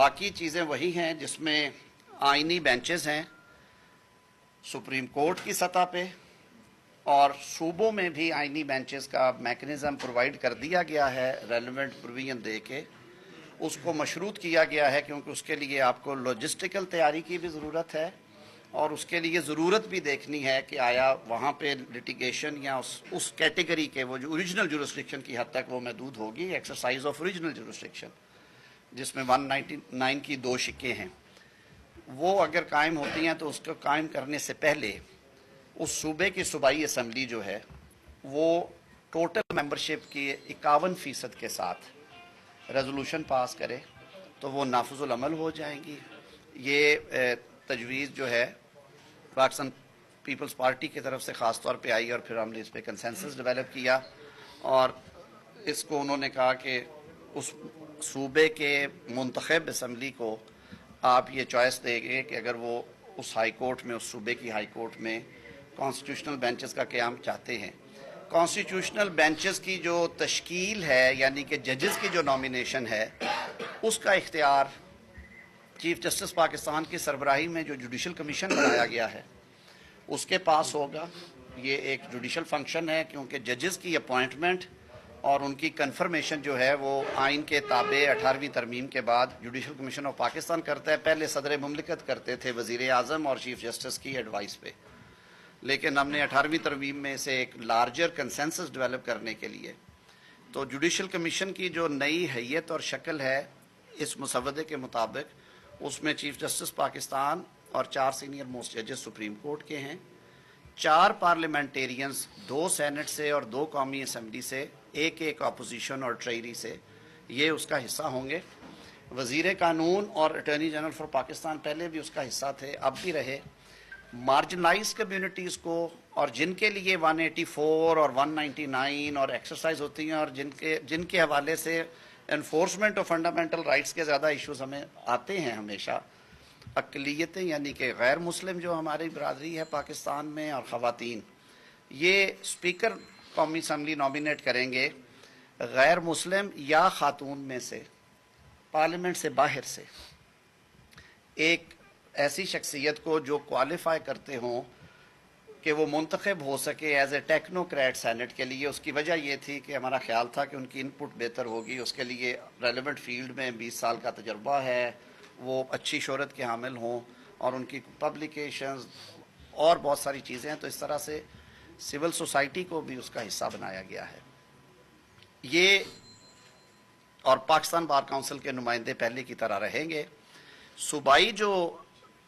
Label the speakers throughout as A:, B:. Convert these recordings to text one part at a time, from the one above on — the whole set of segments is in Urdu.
A: باقی چیزیں وہی ہیں جس میں آئینی بینچز ہیں سپریم کورٹ کی سطح پہ، اور صوبوں میں بھی آئینی بینچز کا میکنزم پرووائڈ کر دیا گیا ہے ریلیونٹ پروویژن دے کے. اس کو مشروط کیا گیا ہے کیونکہ اس کے لیے آپ کو لاجسٹیکل تیاری کی بھی ضرورت ہے، اور اس کے لیے ضرورت بھی دیکھنی ہے کہ آیا وہاں پہ لٹیگیشن یا اس کیٹیگری کے وہ جو اوریجنل جورسڈکشن کی حد تک وہ محدود ہوگی، ایکسرسائز آف اوریجنل جورسڈکشن جس میں 199 کی 2 شقیں ہیں، وہ اگر قائم ہوتی ہیں تو اس کو قائم کرنے سے پہلے اس صوبے کی صوبائی اسمبلی جو ہے وہ ٹوٹل ممبرشپ کی 51% کے ساتھ ریزولوشن پاس کرے تو وہ نافذ العمل ہو جائیں گی. یہ تجویز جو ہے پاکستان پیپلز پارٹی کی طرف سے خاص طور پہ آئی، اور پھر ہم نے اس پہ کنسنسس ڈیولپ کیا، اور اس کو انہوں نے کہا کہ اس صوبے کے منتخب اسمبلی کو آپ یہ چوائس دیں گے کہ اگر وہ اس ہائی کورٹ میں، اس صوبے کی ہائی کورٹ میں کانسٹیٹیوشنل بینچز کا قیام چاہتے ہیں. کانسٹیٹیوشنل بینچز کی جو تشکیل ہے، یعنی کہ ججز کی جو نامینیشن ہے، اس کا اختیار چیف جسٹس پاکستان کی سربراہی میں جو جوڈیشل کمیشن بنایا گیا ہے اس کے پاس ہوگا. یہ ایک جوڈیشل فنکشن ہے کیونکہ ججز کی اپوائنٹمنٹ اور ان کی کنفرمیشن جو ہے وہ آئین کے تابع 18ویں ترمیم کے بعد جوڈیشل کمیشن آف پاکستان کرتا ہے. پہلے صدر مملکت کرتے تھے وزیر اعظم اور چیف جسٹس کی ایڈوائس پہ، لیکن ہم نے 18ویں ترمیم میں سے ایک لارجر کنسنسس ڈیولپ کرنے کے لیے تو جوڈیشل کمیشن کی جو نئی حیت اور شکل ہے اس مسودے کے مطابق، اس میں چیف جسٹس پاکستان اور 4 سینئر موسٹ ججز سپریم کورٹ کے ہیں، 4 پارلیمنٹیرینز، 2 سینٹ سے اور 2 قومی اسمبلی سے، ایک اپوزیشن اور ٹریری سے، یہ اس کا حصہ ہوں گے. وزیر قانون اور اٹارنی جنرل فار پاکستان پہلے بھی اس کا حصہ تھے، اب بھی رہے. مارجنلائز کمیونٹیز کو، اور جن کے لیے 184 اور 199 اور ایکسرسائز ہوتی ہیں، اور جن کے حوالے سے انفورسمنٹ آف فنڈامنٹل رائٹس کے زیادہ ایشوز ہمیں آتے ہیں ہمیشہ، اقلیتیں یعنی کہ غیر مسلم جو ہماری برادری ہے پاکستان میں، اور خواتین، یہ اسپیکر قومی اسمبلی نامینیٹ کریں گے غیر مسلم یا خاتون میں سے، پارلیمنٹ سے باہر سے ایک ایسی شخصیت کو جو کوالیفائی کرتے ہوں کہ وہ منتخب ہو سکے ایز اے ٹیکنوکریٹ سینٹ کے لیے. اس کی وجہ یہ تھی کہ ہمارا خیال تھا کہ ان کی انپٹ بہتر ہوگی، اس کے لیے ریلیونٹ فیلڈ میں 20 سال کا تجربہ ہے، وہ اچھی شہرت کے حامل ہوں، اور ان کی پبلیکیشنز اور بہت ساری چیزیں ہیں. تو اس طرح سے سول سوسائٹی کو بھی اس کا حصہ بنایا گیا ہے. یہ اور پاکستان بار کونسل کے نمائندے پہلے کی طرح رہیں گے. صوبائی جو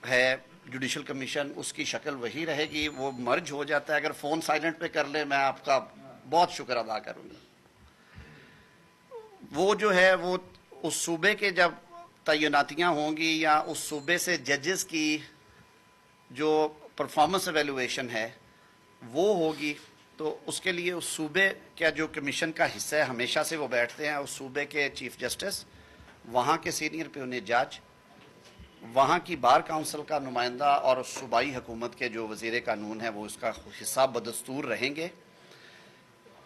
A: ہے جوڈیشل کمیشن، اس کی شکل وہی رہے گی، وہ مرج ہو جاتا ہے. اگر فون سائلنٹ پہ کر لیں میں آپ کا بہت شکر ادا کروں گا. وہ جو ہے وہ اس صوبے کے جب تعیناتیاں ہوں گی یا اس صوبے سے ججز کی جو پرفارمنس ایویلویشن ہے وہ ہوگی، تو اس کے لیے اس صوبے کا جو کمیشن کا حصہ ہے ہمیشہ سے وہ بیٹھتے ہیں اس صوبے کے چیف جسٹس، وہاں کے سینئر پیونی جج، وہاں کی بار کونسل کا نمائندہ، اور اس صوبائی حکومت کے جو وزیر قانون ہے وہ اس کا حصہ بدستور رہیں گے.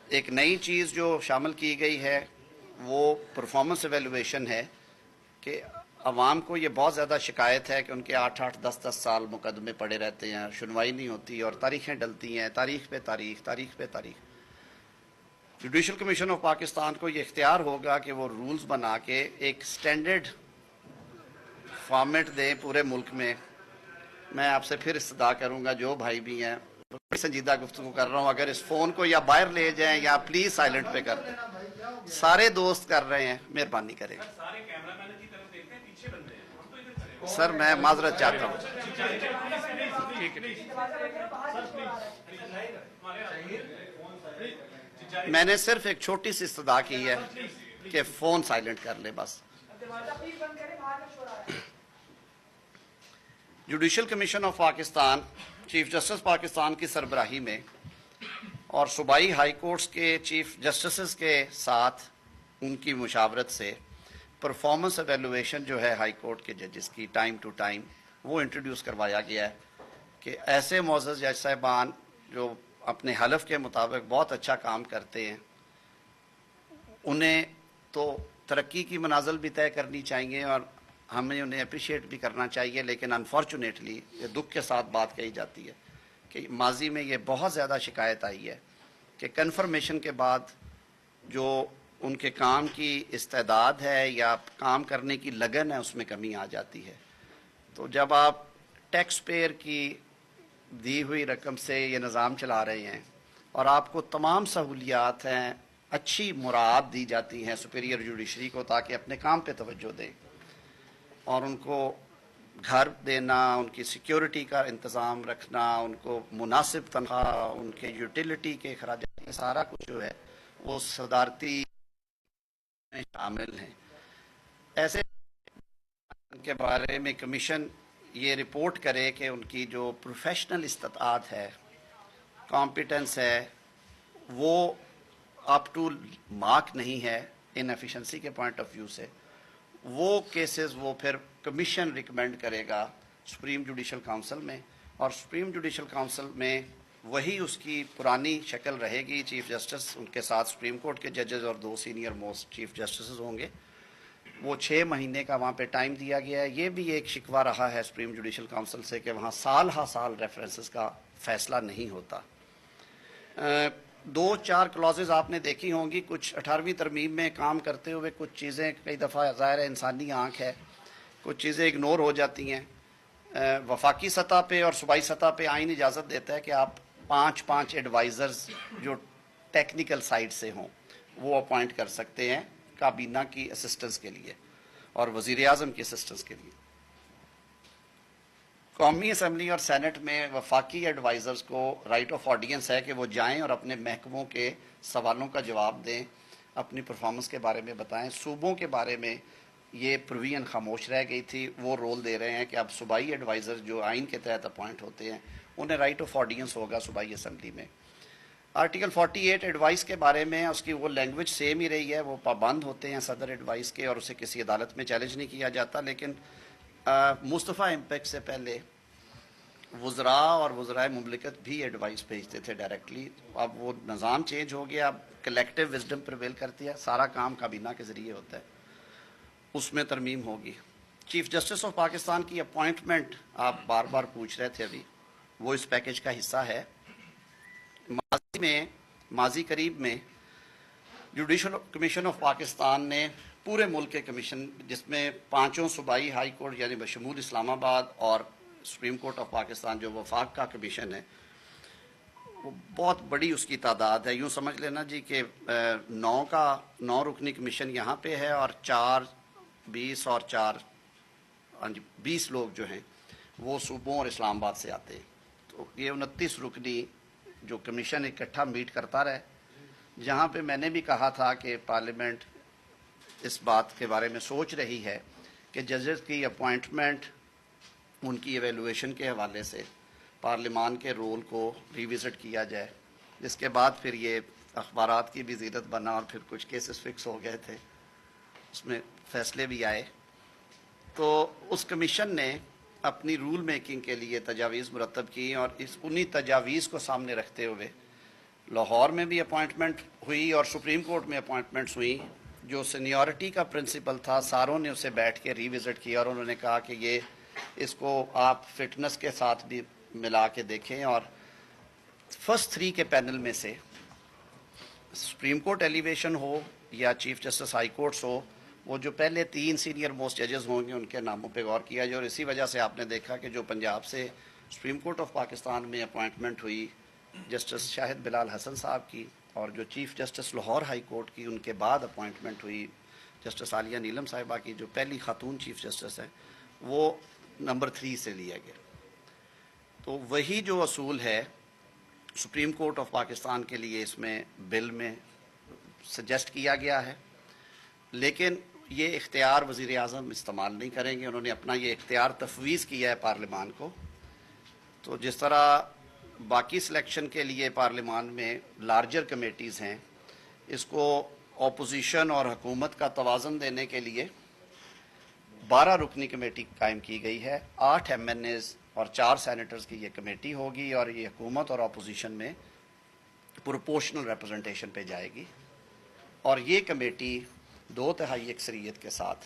A: ایک نئی چیز جو شامل کی گئی ہے وہ پرفارمنس ایویلویشن ہے کہ عوام کو یہ بہت زیادہ شکایت ہے کہ ان کے 8-8 10-10 سال مقدمے پڑے رہتے ہیں، سنوائی نہیں ہوتی اور تاریخیں ڈلتی ہیں، تاریخ پہ تاریخ. جوڈیشل کمیشن آف پاکستان کو یہ اختیار ہوگا کہ وہ رولز بنا کے ایک سٹینڈرڈ فارمیٹ دیں پورے ملک میں. میں آپ سے پھر استدعا کروں گا جو بھائی بھی ہیں، بڑی سنجیدہ گفتگو کر رہا ہوں، اگر اس فون کو یا باہر لے جائیں یا پلیز سائلنٹ پہ کر دیں. سارے دوست کر رہے ہیں، مہربانی کریں. سر میں معذرت چاہتا ہوں. میں نے صرف ایک چھوٹی سی استدعا کی ہے کہ فون سائلنٹ کر لیں بس. Judicial commission of Pakistan chief justice Pakistan کی سربراہی میں اور صوبائی ہائی کورٹس کے چیف جسٹسز کے ساتھ ان کی مشاورت سے پرفارمنس ایویلویشن جو ہے ہائی کورٹ کے ججز کی ٹائم ٹو ٹائم وہ انٹروڈیوس کروایا گیا ہے کہ ایسے معزز جج صاحبان جو اپنے حلف کے مطابق بہت اچھا کام کرتے ہیں، انہیں تو ترقی کی منازل بھی طے کرنی چاہیے اور ہمیں انہیں اپریشیٹ بھی کرنا چاہیے، لیکن انفارچونیٹلی یہ دکھ کے ساتھ بات کہی جاتی ہے کہ ماضی میں یہ بہت زیادہ شکایت آئی ہے کہ کنفرمیشن کے بعد جو ان کے کام کی استعداد ہے یا کام کرنے کی لگن ہے اس میں کمی آ جاتی ہے. تو جب آپ ٹیکس پیئر کی دی ہوئی رقم سے یہ نظام چلا رہے ہیں اور آپ کو تمام سہولیات ہیں، اچھی مراعات دی جاتی ہیں سپیریئر جوڈیشری کو تاکہ اپنے کام پہ توجہ دیں، اور ان کو گھر دینا، ان کی سیکیورٹی کا انتظام رکھنا، ان کو مناسب تنخواہ، ان کے یوٹیلیٹی کے اخراجات، یہ سارا کچھ جو ہے وہ صدارتی میں شامل ہیں. ایسے کے بارے میں کمیشن یہ رپورٹ کرے کہ ان کی جو پروفیشنل استطاعت ہے، کمپیٹنس ہے، وہ اپ ٹو مارک نہیں ہے ان ایفیشنسی کے پوائنٹ آف ویو سے. وہ کیسز وہ پھر کمیشن ریکمینڈ کرے گا سپریم جوڈیشل کونسل میں، اور سپریم جوڈیشل کونسل میں وہی اس کی پرانی شکل رہے گی. چیف جسٹس، ان کے ساتھ سپریم کورٹ کے ججز اور 2 سینئر موسٹ چیف جسٹسز ہوں گے. وہ 6 مہینے کا وہاں پہ ٹائم دیا گیا ہے. یہ بھی ایک شکوہ رہا ہے سپریم جوڈیشل کونسل سے کہ وہاں سال ہا سال ریفرنسز کا فیصلہ نہیں ہوتا. 2-4 کلازز آپ نے دیکھی ہوں گی کچھ 18ویں ترمیم میں کام کرتے ہوئے. کچھ چیزیں کئی دفعہ ظاہر ہے انسانی آنکھ ہے، کچھ چیزیں اگنور ہو جاتی ہیں. وفاقی سطح پہ اور صوبائی سطح پہ آئین اجازت دیتا ہے کہ آپ 5 ایڈوائزرز جو ٹیکنیکل سائٹ سے ہوں وہ اپوائنٹ کر سکتے ہیں کابینہ کی اسسٹنس کے لیے اور وزیر اعظم کی اسسٹنس کے لیے. قومی اسمبلی اور سینٹ میں وفاقی ایڈوائزرز کو رائٹ آف آڈینس ہے کہ وہ جائیں اور اپنے محکموں کے سوالوں کا جواب دیں، اپنی پرفارمنس کے بارے میں بتائیں. صوبوں کے بارے میں یہ پروویژن خاموش رہ گئی تھی، وہ رول دے رہے ہیں کہ اب صوبائی ایڈوائزر جو آئین کے تحت اپوائنٹ ہوتے ہیں انہیں رائٹ آف آڈینس ہوگا صوبائی اسمبلی میں. آرٹیکل 48 ایڈوائس کے بارے میں اس کی وہ لینگویج سیم ہی رہی ہے، وہ پابند ہوتے ہیں صدر ایڈوائس کے اور اسے کسی عدالت میں چیلنج نہیں کیا جاتا. لیکن مصطفیٰ امپیکٹ سے پہلے وزراء اور وزرائے مملکت بھی ایڈوائس بھیجتے تھے ڈائریکٹلی. اب وہ نظام چینج ہو گیا، اب کلیکٹیو وزڈم پریویل کرتی ہے، سارا کام کابینہ کے ذریعے ہوتا ہے. اس میں ترمیم ہوگی. چیف جسٹس آف پاکستان کی اپوائنٹمنٹ آپ بار بار پوچھ رہے تھے، ابھی وہ اس پیکج کا حصہ ہے. ماضی قریب میں جوڈیشل کمیشن آف پاکستان نے پورے ملک کے کمیشن، جس میں 5 صوبائی ہائی کورٹ یعنی بشمول اسلام آباد اور سپریم کورٹ آف پاکستان جو وفاق کا کمیشن ہے، وہ بہت بڑی اس کی تعداد ہے. یوں سمجھ لینا جی کہ 9 رکنی کمیشن یہاں پہ ہے اور 20 اور 20 لوگ جو ہیں وہ صوبوں اور اسلام آباد سے آتے ہیں. تو یہ 29 رکنی جو کمیشن اکٹھا میٹ کرتا رہے. جہاں پہ میں نے بھی کہا تھا کہ پارلیمنٹ اس بات کے بارے میں سوچ رہی ہے کہ ججز کی اپوائنٹمنٹ، ان کی ایویلویشن کے حوالے سے پارلیمان کے رول کو ریوزٹ کیا جائے، جس کے بعد پھر یہ اخبارات کی بھی زینت بنا اور پھر کچھ کیسز فکس ہو گئے تھے، اس میں فیصلے بھی آئے. تو اس کمیشن نے اپنی رول میکنگ کے لیے تجاویز مرتب کی اور انہی تجاویز کو سامنے رکھتے ہوئے لاہور میں بھی اپوائنٹمنٹ ہوئی اور سپریم کورٹ میں اپوائنٹمنٹس ہوئیں. جو سینیورٹی کا پرنسپل تھا ساروں نے اسے بیٹھ کے ریوزٹ کیا اور انہوں نے کہا کہ اس کو آپ فٹنس کے ساتھ بھی ملا کے دیکھیں. اور فرسٹ 3 کے پینل میں سے سپریم کورٹ ایلیویشن ہو یا چیف جسٹس ہائی کورٹس ہو، وہ جو پہلے 3 سینئر موسٹ ججز ہوں گے ان کے ناموں پہ غور کیا جائے. اور اسی وجہ سے آپ نے دیکھا کہ جو پنجاب سے سپریم کورٹ آف پاکستان میں اپوائنٹمنٹ ہوئی جسٹس شاہد بلال حسن صاحب کی، اور جو chief justice Lahore high court کی ان کے بعد اپوائنٹمنٹ ہوئی جسٹس عالیہ نیلم صاحبہ کی، جو پہلی خاتون چیف جسٹس ہیں، وہ نمبر 3 سے لیا گیا. تو وہی جو اصول ہے سپریم کورٹ آف پاکستان کے لیے اس میں بل میں سجیسٹ کیا گیا ہے. لیکن یہ اختیار وزیر اعظم استعمال نہیں کریں گے. انہوں نے اپنا یہ اختیار تفویض کیا ہے پارلیمان کو. تو جس طرح باقی سلیکشن کے لیے پارلیمان میں لارجر کمیٹیز ہیں، اس کو اپوزیشن اور حکومت کا توازن دینے کے لیے 12 رکنی کمیٹی قائم کی گئی ہے. 8 MNAs اور 4 سینیٹرز کی یہ کمیٹی ہوگی اور یہ حکومت اور اپوزیشن میں پروپورشنل ریپرزنٹیشن پہ جائے گی. اور یہ کمیٹی 2/3 اکثریت کے ساتھ